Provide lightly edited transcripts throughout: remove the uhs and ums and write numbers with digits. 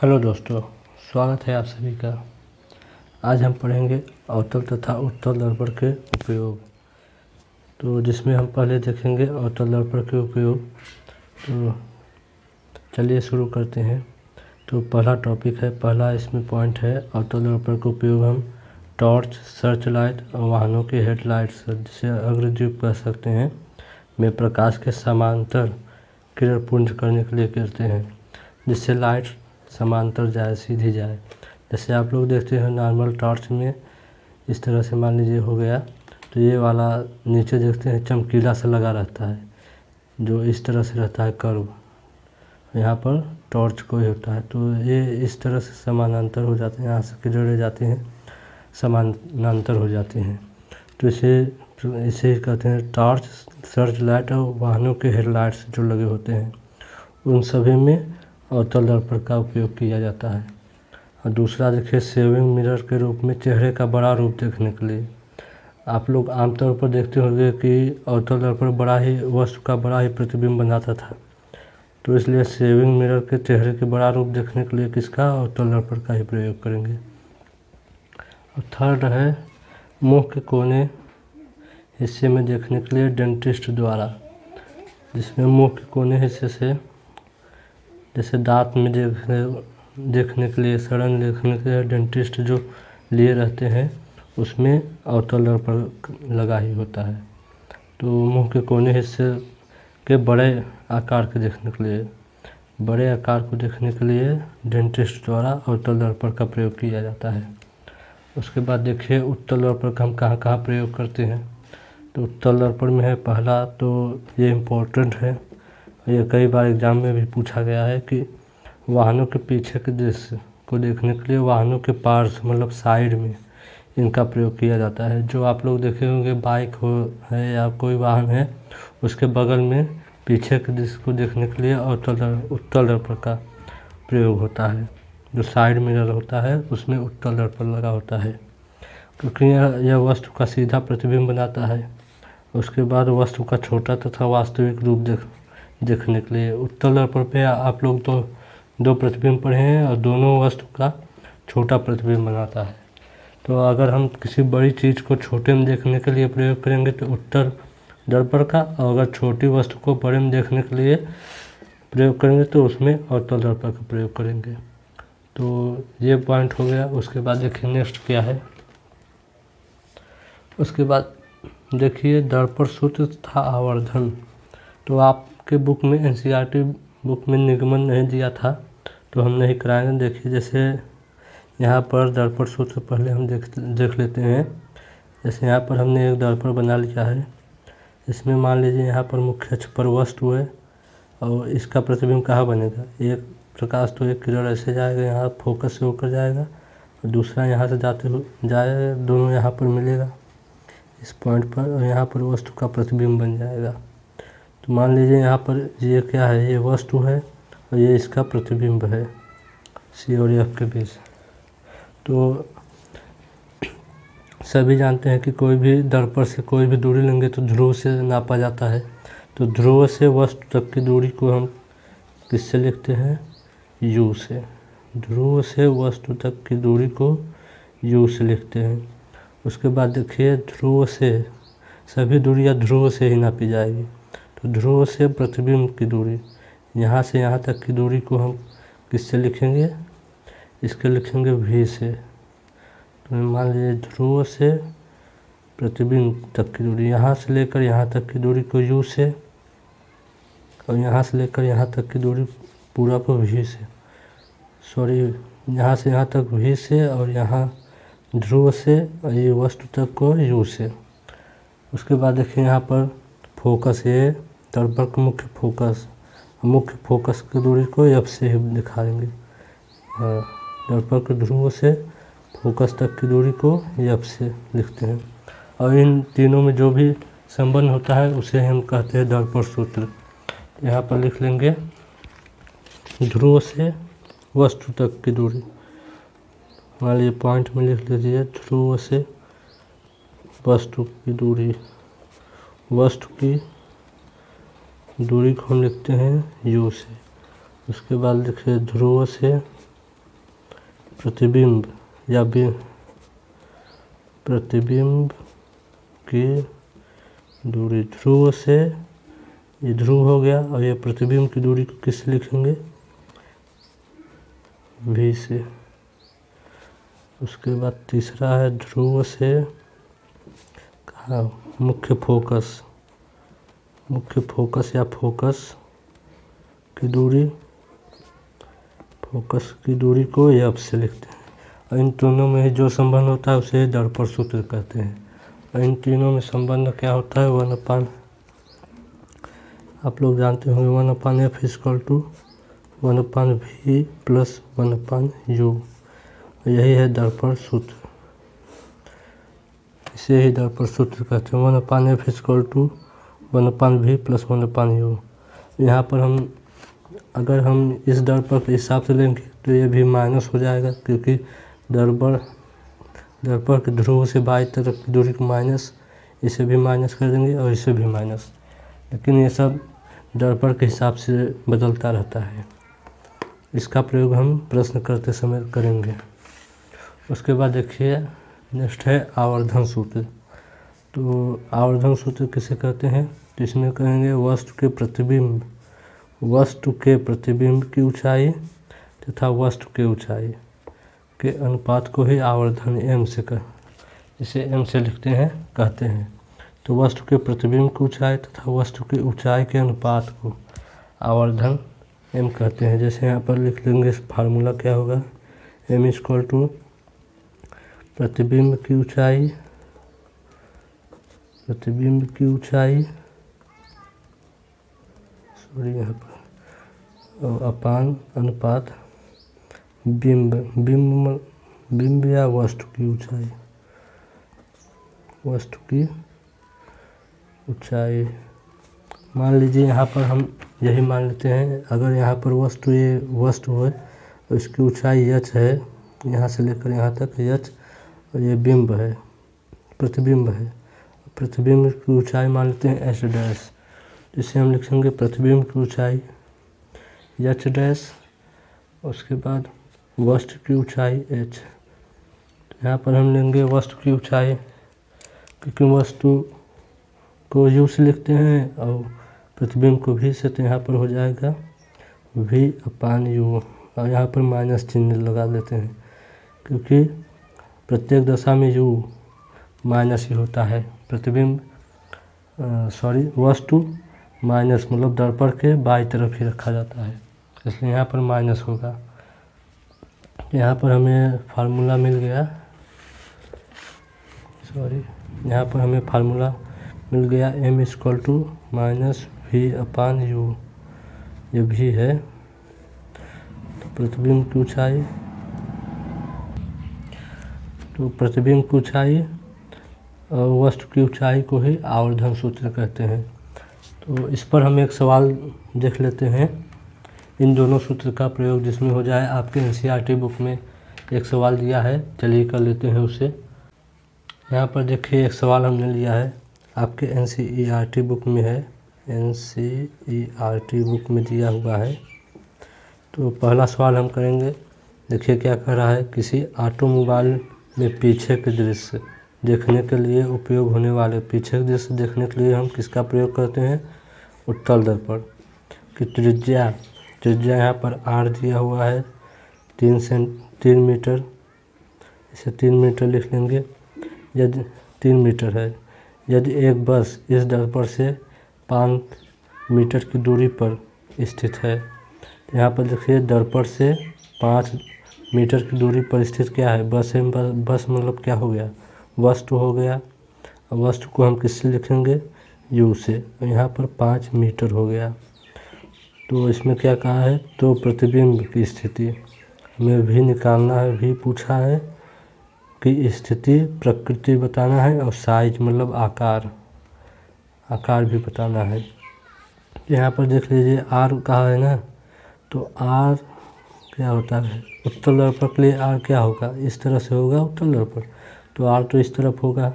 Hello दोस्तों, स्वागत है आप सभी का। आज हम पढ़ेंगे अवतल तथा उत्तल दर्पण के उपयोग। तो जिसमें हम पहले देखेंगे अवतल दर्पण के उपयोग। तो चलिए शुरू करते हैं। तो पहला टॉपिक है, पहला इसमें पॉइंट है अवतल दर्पण का उपयोग हम टॉर्च, सर्च लाइट और वाहनों के हेडलाइट्स, जिसे अग्रदीप कह सकते हैं, में प्रकाश के समांतर किरण पुंज करने के लिए करते हैं, जिससे लाइट समांतर जाए, सीधी जाए। जैसे आप लोग देखते हैं नॉर्मल टॉर्च में इस तरह से मान लीजिए हो गया, तो ये वाला नीचे देखते हैं चमकीला सा लगा रहता है, जो इस तरह से रहता है कर्व। यहाँ पर टॉर्च कोई होता है, तो ये इस तरह से समानांतर हो जाते हैं, यहाँ से किरणें जाती हैं समानांतर हो जाती हैं। तो इसे कहते हैं टॉर्च, सर्च लाइट और वाहनों के हेडलाइट्स जो लगे होते हैं, उन सभी में अवतल दर्पण का उपयोग किया जाता है। और दूसरा देखिए सेविंग मिरर के रूप में चेहरे का बड़ा रूप देखने के लिए। आप लोग आमतौर पर देखते होंगे कि अवतल दर्पण वस्तु का बड़ा ही प्रतिबिंब बनाता था, तो इसलिए सेविंग मिरर के चेहरे के बड़ा रूप देखने के लिए किसका, अवतल दर्पण का ही प्रयोग करेंगे। और थर्ड है मुंह के कोने हिस्से में देखने के लिए डेंटिस्ट द्वारा, जिसमें मुंह के कोने हिस्से से जैसे दांत में देखने के लिए, सड़न देखने के लिए डेंटिस्ट जो लिए रहते हैं, उसमें अवतल दर्पण लगा ही होता है। तो मुंह के कोने हिस्से के बड़े आकार के देखने के लिए, बड़े आकार को देखने के लिए डेंटिस्ट द्वारा अवतल दर्पण का प्रयोग किया जाता है। उसके बाद देखिए उत्तल दर्पण का हम कहाँ कहाँ प्रयोग करते हैं। तो उत्तल दर्पण में है पहला, तो ये इम्पोर्टेंट है, ये कई बार एग्जाम में भी पूछा गया है कि वाहनों के पीछे के दृश्य को देखने के लिए वाहनों के पार्श्व मतलब साइड में इनका प्रयोग किया जाता है। जो आप लोग देखे होंगे बाइक है या कोई वाहन है, उसके बगल में पीछे के दृश्य को देखने के लिए उत्तल दर्पण का प्रयोग होता है। जो साइड मिरर होता है उसमें उत्तल दर्पण लगा होता है, क्योंकि यह वस्तु का सीधा प्रतिबिंब बनाता है। उसके बाद वस्तु का छोटा तथा वास्तविक रूप देखने के लिए उत्तल दर्पण पे आप लोग तो दो प्रतिबिंब पढ़े हैं और दोनों वस्तु का छोटा प्रतिबिंब बनाता है। तो अगर हम किसी बड़ी चीज़ को छोटे में देखने के लिए प्रयोग करेंगे तो उत्तल दर्पण का, और अगर छोटी वस्तु को बड़े में देखने के लिए प्रयोग करेंगे तो उसमें अवतल दर्पण का प्रयोग करेंगे। तो ये पॉइंट हो गया। उसके बाद देखिए नेक्स्ट क्या है। उसके बाद देखिए दर्पण सूत्र तथा आवर्धन। तो आपके बुक में एनसीईआरटी बुक में निगमन नहीं दिया था, तो हम नहीं कराएंगे। देखिए जैसे यहाँ पर दर्पण सूत्र पहले हम देख लेते हैं। जैसे यहाँ पर हमने एक दर्पण बना लिया है, इसमें मान लीजिए यहाँ पर मुख्य अक्ष पर वस्तु है और इसका प्रतिबिंब कहाँ बनेगा, एक प्रकाश तो एक किरण ऐसे जाएगा, यहाँ फोकस से होकर जाएगा और दूसरा यहाँ से जाएगा, दोनों यहाँ पर मिलेगा इस पॉइंट पर, और यहाँ पर वस्तु का प्रतिबिंब बन जाएगा। तो मान लीजिए यहाँ पर ये क्या है, ये वस्तु है और ये इसका प्रतिबिंब है सी और एफ के बीच। तो सभी जानते हैं कि कोई भी दर्पण से कोई भी दूरी लेंगे तो ध्रुव से नापा जाता है। तो ध्रुव से वस्तु तक की दूरी को हम किससे लिखते हैं, यू से। ध्रुव से वस्तु तक की दूरी को यू से लिखते हैं। उसके बाद देखिए ध्रुव से सभी दूरियां ध्रुव से ही नापी जाएगी। तो ध्रुव से प्रतिबिंब की दूरी, यहाँ से यहाँ तक की दूरी को हम किससे लिखेंगे, इसके लिखेंगे v से। तो मान लीजिए ध्रुव से प्रतिबिंब तक की दूरी, यहाँ से लेकर यहाँ तक की दूरी को u से, और यहाँ से लेकर यहाँ तक की दूरी पूरा को v से, सॉरी यहाँ से यहाँ तक v से, और यहाँ ध्रुव से और ये वस्तु तक को u से। उसके बाद देखिए यहाँ पर फोकस, ये दर्पण का मुख्य फोकस की दूरी को f से ही दिखाएंगे। दर्पण के ध्रुव से फोकस तक की दूरी को f से लिखते हैं, और इन तीनों में जो भी संबंध होता है उसे हम कहते हैं दर्पण सूत्र। यहाँ पर लिख लेंगे ध्रुव से वस्तु तक की दूरी, मान लीजिए पॉइंट में लिख लीजिए ध्रुव से वस्तु की दूरी, वस्तु की दूरी को हम लिखते हैं u से। उसके बाद देखिए ध्रुव से प्रतिबिंब या प्रतिबिंब की दूरी ध्रुव से, ये ध्रुव हो गया, और ये प्रतिबिंब की दूरी को किससे लिखेंगे, v से। उसके बाद तीसरा है ध्रुव से कहाँ, मुख्य फोकस या फोकस की दूरी, फोकस की दूरी को f से लिखते हैं। और इन दोनों में जो संबंध होता है उसे दर्पण सूत्र कहते हैं। और इन तीनों में संबंध क्या होता है, 1/, आप लोग जानते होंगे 1/f = 1/v + 1/u। यही है दर्पण सूत्र, इसे ही दर्पण सूत्र कहते हैं। 1/f = 1/v + 1/u। यहाँ पर अगर हम इस दर्पण के हिसाब से लेंगे तो ये भी माइनस हो जाएगा, क्योंकि दर्पण के ध्रुव से बाईं तरफ की दूरी को माइनस, इसे भी माइनस कर देंगे और इसे भी माइनस। लेकिन ये सब दर्पण के हिसाब से बदलता रहता है। इसका प्रयोग हम प्रश्न करते समय करेंगे। उसके बाद देखिए नेक्स्ट है आवर्धन सूत्र। तो आवर्धन सूत्र किसे कहते हैं, तो इसमें कहेंगे वस्तु के प्रतिबिंब की ऊंचाई तथा वस्तु के ऊंचाई के अनुपात को ही आवर्धन इसे m से लिखते हैं, कहते हैं। तो वस्तु के प्रतिबिंब की ऊंचाई तथा वस्तु की ऊंचाई के अनुपात को आवर्धन m कहते हैं। जैसे यहाँ पर लिख लेंगे, फार्मूला क्या होगा, m = प्रतिबिंब की ऊंचाई यहाँ पर अपान अनुपात बिंब या वस्तु की ऊंचाई। मान लीजिए यहाँ पर हम यही मान लेते हैं, अगर यहाँ पर ये वस्तु है तो इसकी ऊंचाई h है, यहाँ से लेकर यहाँ तक h, और ये बिंब है, प्रतिबिंब है। प्रतिबिंब की ऊंचाई मान लेते हैं h', जिसे हम लिखेंगे प्रतिबिंब की ऊंचाई h'। उसके बाद वस्तु की ऊंचाई h। तो यहाँ पर हम लेंगे वस्तु की ऊंचाई, क्योंकि वस्तु को u से लिखते हैं और प्रतिबिंब को v से, तो यहाँ पर हो जाएगा v/u। और यहाँ पर माइनस चिन्ह लगा देते हैं, क्योंकि प्रत्येक दशा में u माइनस ही होता है। वस्तु माइनस मतलब दर्पण के बाईं तरफ ही रखा जाता है, इसलिए यहाँ पर माइनस होगा। यहाँ पर हमें फार्मूला मिल गया, यहाँ पर हमें फार्मूला मिल गया m = -v/u। ये भी है। तो प्रतिबिंब की ऊंचाई और वस्तु की ऊंचाई को ही आवर्धन सूत्र कहते हैं। तो इस पर हम एक सवाल देख लेते हैं, इन दोनों सूत्र का प्रयोग जिसमें हो जाए। आपके NCERT बुक में एक सवाल दिया है, चलिए कर लेते हैं उसे। यहाँ पर देखिए एक सवाल हमने लिया है, आपके NCERT बुक में है, NCERT बुक में दिया हुआ है। तो पहला सवाल हम करेंगे, देखिए क्या कह रहा है, किसी ऑटोमोबाइल में पीछे के दृश्य देखने के लिए उपयोग होने वाले पीछे के दृश्य देखने के लिए हम किसका प्रयोग करते हैं, उत्तल दर्पण की त्रिज्या यहाँ पर r दिया हुआ है 3 मीटर, इसे 3 मीटर लिख लेंगे। यदि 3 मीटर है, यदि एक बस इस दर्पण से 5 मीटर की दूरी पर स्थित है, तो यहाँ पर देखिए दर्पण से 5 मीटर की दूरी पर स्थित क्या है, बस है। बस मतलब क्या हो गया, वस्तु हो गया। वस्तु को हम किससे लिखेंगे, u से। यहाँ पर 5 मीटर हो गया। तो इसमें क्या कहा है, तो प्रतिबिंब की स्थिति हमें भी निकालना है। भी पूछा है कि स्थिति प्रकृति बताना है, और साइज मतलब आकार भी बताना है। यहाँ पर देख लीजिए r कहा है ना, तो r क्या होता है, उत्तल दर्पण के लिए r क्या होगा, इस तरह से होगा उत्तल दर्पण, तो r तो इस तरफ होगा,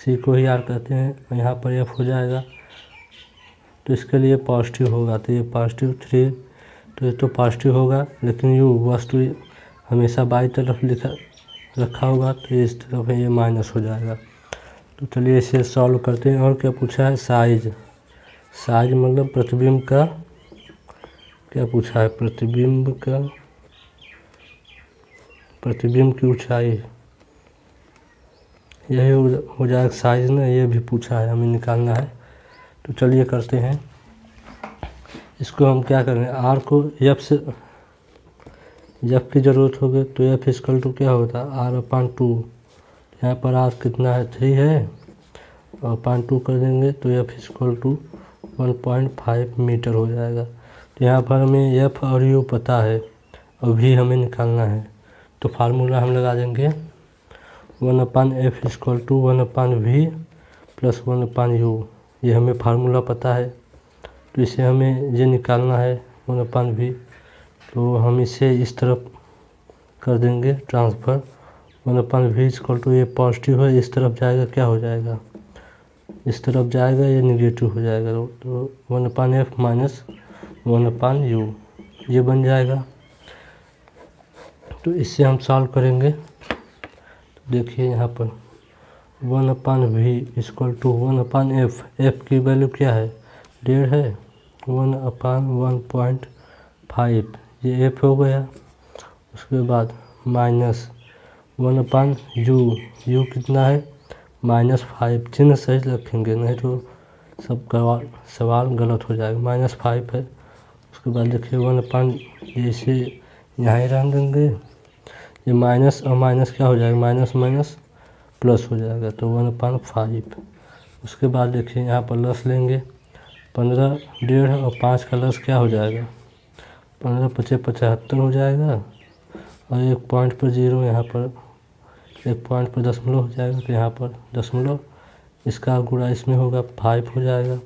c को ही r कहते हैं। और यहाँ पर f हो जाएगा, तो इसके लिए पॉजिटिव होगा, तो ये +3, तो ये तो पॉजिटिव होगा। लेकिन u वस्तु हमेशा बाई तरफ लिखा रखा होगा तो इस तरफ ये माइनस हो जाएगा। तो चलिए इसे सॉल्व करते हैं। और क्या पूछा है? साइज। साइज मतलब प्रतिबिंब का क्या पूछा है? प्रतिबिंब की ऊंचाई, यही हो जाएगा साइज ना। ये भी पूछा है, हमें निकालना है। तो चलिए करते हैं। इसको हम क्या करेंगे? आर को एफ से, एफ की ज़रूरत होगी तो एफ इक्वल टू क्या होता है? R upon 2। यहाँ पर आर कितना है? 3 है, और अपान 2 कर देंगे तो एफ इक्वल टू 1.5 मीटर हो जाएगा। तो यहाँ पर हमें एफ और यू पता है और भी हमें निकालना है। तो फार्मूला हम लगा देंगे 1/f equal to 1/v plus 1/u। ये हमें फार्मूला पता है, तो इसे हमें ये निकालना है 1/v। तो हम इसे इस तरफ कर देंगे ट्रांसफ़र। 1/v इक्वल टू, ये पॉजिटिव है, इस तरफ जाएगा क्या हो जाएगा? इस तरफ जाएगा, ये निगेटिव हो जाएगा। तो 1/f माइनस 1/u ये बन जाएगा। तो इससे हम सॉल्व करेंगे। तो देखिए यहाँ पर 1/v equal to 1/f। f की वैल्यू क्या है? 1.5 है। 1/1.5 ये f हो गया। उसके बाद माइनस 1/u। u कितना है? -5। चिन्ह सही रखेंगे, नहीं तो सब सवाल गलत हो जाएगा। -5 है। उसके बाद देखिए 1/, इसे यहाँ ही रहने देंगे। ये माइनस और माइनस क्या हो जाएगा? माइनस माइनस प्लस हो जाएगा, तो 1/5। उसके बाद देखिए यहाँ पर लस लेंगे। 15, 1.5 और 5 का लस क्या हो जाएगा? 15 × 5 = 75 हो जाएगा। और एक पॉइंट पर 0, यहाँ पर एक पॉइंट पर दशमलव हो जाएगा, तो यहाँ पर दशमलव, इसका गुणा इसमें होगा 5 हो जाएगा।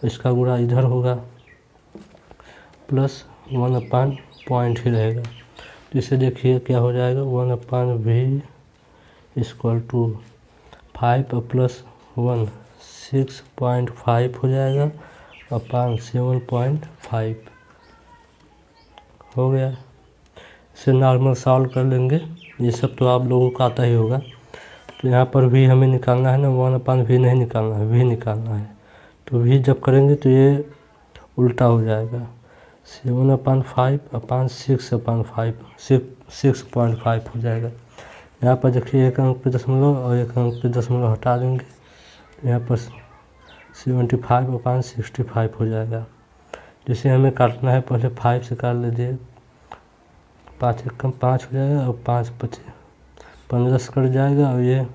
इसका गुणा इधर होगा प्लस 1/, पॉइंट ही रहेगा। तो इसे देखिए क्या हो जाएगा? 1/v इक्वल टू 5 प्लस 1 6.5 हो जाएगा, अपान 7.5 हो गया। इसे नॉर्मल सॉल्व कर लेंगे। ये सब तो आप लोगों को आता ही होगा। तो यहाँ पर भी हमें निकालना है ना, 1/v नहीं निकालना है, v निकालना है। तो v जब करेंगे तो ये उल्टा हो जाएगा। 7/5 अपान 6/5 6.5 हो जाएगा। यहाँ पर देखिए एक अंक पे दशमलव और एक अंक पे दशमलव हटा देंगे, यहाँ पर 75/65 हो जाएगा। जिसे हमें काटना है, पहले 5 से काट लीजिए। 5 × 5 हो जाएगा, और 5 × 5 = 15 से कट जाएगा, और ये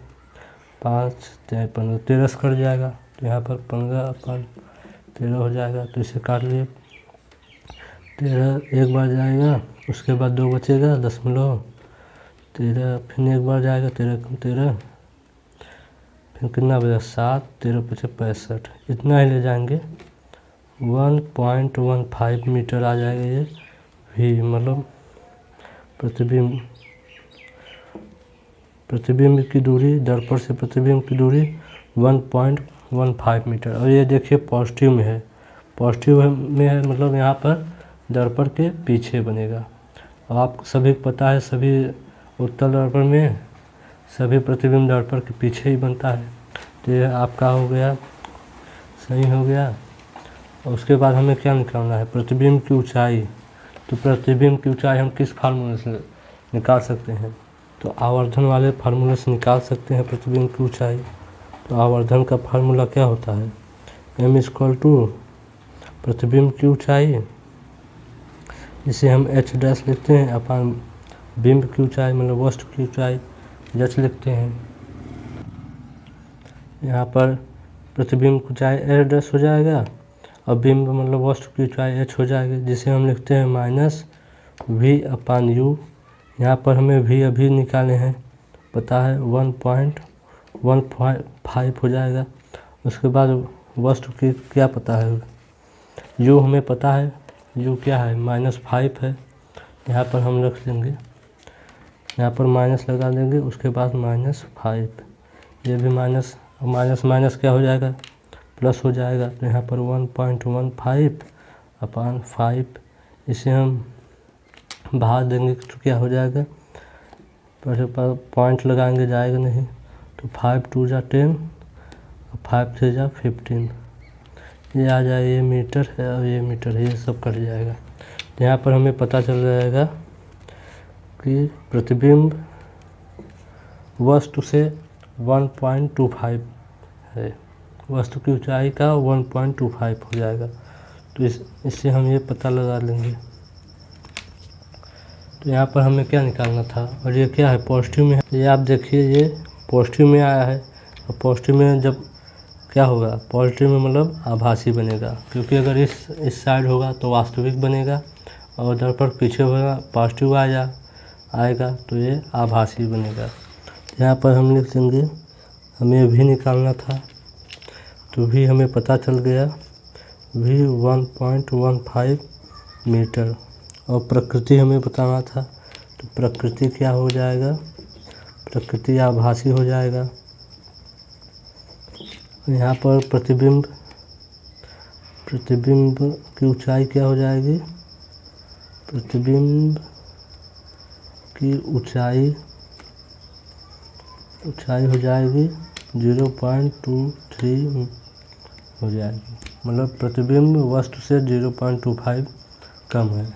5 × 15 13 से कट जाएगा। तो यहाँ पर 15/13 हो जाएगा। तो इसे काट लिए। 13 एक बार जाएगा, उसके बाद 2 बचेगा, दशमलव 13, फिर एक बार जाएगा, 13 × 13, फिर कितना बचा? 7, 13 × 5 = 65। इतना ही ले जाएंगे। 1.15 मीटर आ जाएगा ये v, मतलब प्रतिबिंब की दूरी, दर्पण से प्रतिबिंब की दूरी 1.15 मीटर। और ये देखिए पॉजिटिव में है, पॉजिटिव में है, मतलब यहाँ पर दर्पण के पीछे बनेगा। और आपको सभी को पता है, सभी उत्तल दर्पण में सभी प्रतिबिंब दर्पण के पीछे ही बनता है। तो ये आपका हो गया, सही हो गया। और उसके बाद हमें क्या निकालना है? प्रतिबिंब की ऊंचाई। तो प्रतिबिंब की ऊंचाई हम किस फार्मूले से निकाल सकते हैं? तो आवर्धन वाले फार्मूले से निकाल सकते हैं प्रतिबिंब की ऊंचाई। तो आवर्धन का फार्मूला क्या होता है? m इक्वल टू प्रतिबिंब की ऊंचाई, इसे हम h' लिखते हैं, अपान बिंब की ऊंचाई मतलब वस्तु की ऊंचाई h लिखते हैं। यहाँ पर प्रतिबिंब की ऊंचाई h' हो जाएगा, और बिंब मतलब वस्तु की ऊंचाई h हो जाएगी, जिसे हम लिखते हैं -v/u। यहाँ पर हमें v अभी निकाले हैं, पता है 1.15 हो जाएगा। उसके बाद वस्तु की क्या पता है? u हमें पता है, u क्या है? -5 है। यहाँ पर हम रख देंगे, यहाँ पर माइनस लगा देंगे, उसके बाद -5, ये भी माइनस, माइनस माइनस क्या हो जाएगा? प्लस हो जाएगा। तो यहाँ पर 1.15/5, इसे हम भाग देंगे तो क्या हो जाएगा? तो ऐसे पॉइंट लगाएंगे जाएगा नहीं। तो 5 2 जा 10 और 5 3 जा 15, ये आ जाए, ये मीटर है और ये मीटर है, ये सब कट जाएगा। तो यहाँ पर हमें पता चल जाएगा कि प्रतिबिंब वस्तु से 1.25 है, वस्तु की ऊंचाई का 1.25 हो जाएगा। तो इससे हम ये पता लगा लेंगे। तो यहाँ पर हमें क्या निकालना था, और ये क्या है, पॉजिटिव में है। ये आप देखिए, ये पॉजिटिव में आया है, और पॉजिटिव में जब क्या होगा, पॉजिटिव में मतलब आभासी बनेगा, क्योंकि अगर इस साइड होगा तो वास्तविक बनेगा, और उधर पर पीछे होगा पॉजिटिव आएगा तो ये आभासी बनेगा। यहाँ पर हम लिख देंगे, हमें भी निकालना था, तो भी हमें पता चल गया, भी 1.15 मीटर। और प्रकृति हमें बताना था, तो प्रकृति क्या हो जाएगा, प्रकृति आभासी हो जाएगा। यहाँ पर प्रतिबिंब की ऊंचाई क्या हो जाएगी, प्रतिबिंब की ऊंचाई हो जाएगी 0.23 हो जाएगी, मतलब प्रतिबिंब वस्तु से 0.25 कम है,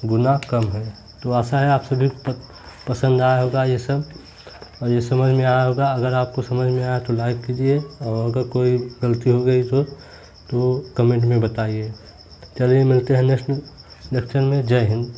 गुना कम है। तो आशा है आप सभी को पसंद आया होगा ये सब, और ये समझ में आया होगा। अगर आपको समझ में आया तो लाइक कीजिए, और अगर कोई गलती हो गई तो कमेंट में बताइए। चलिए मिलते हैं नेक्स्ट लेक्चर में। जय हिंद।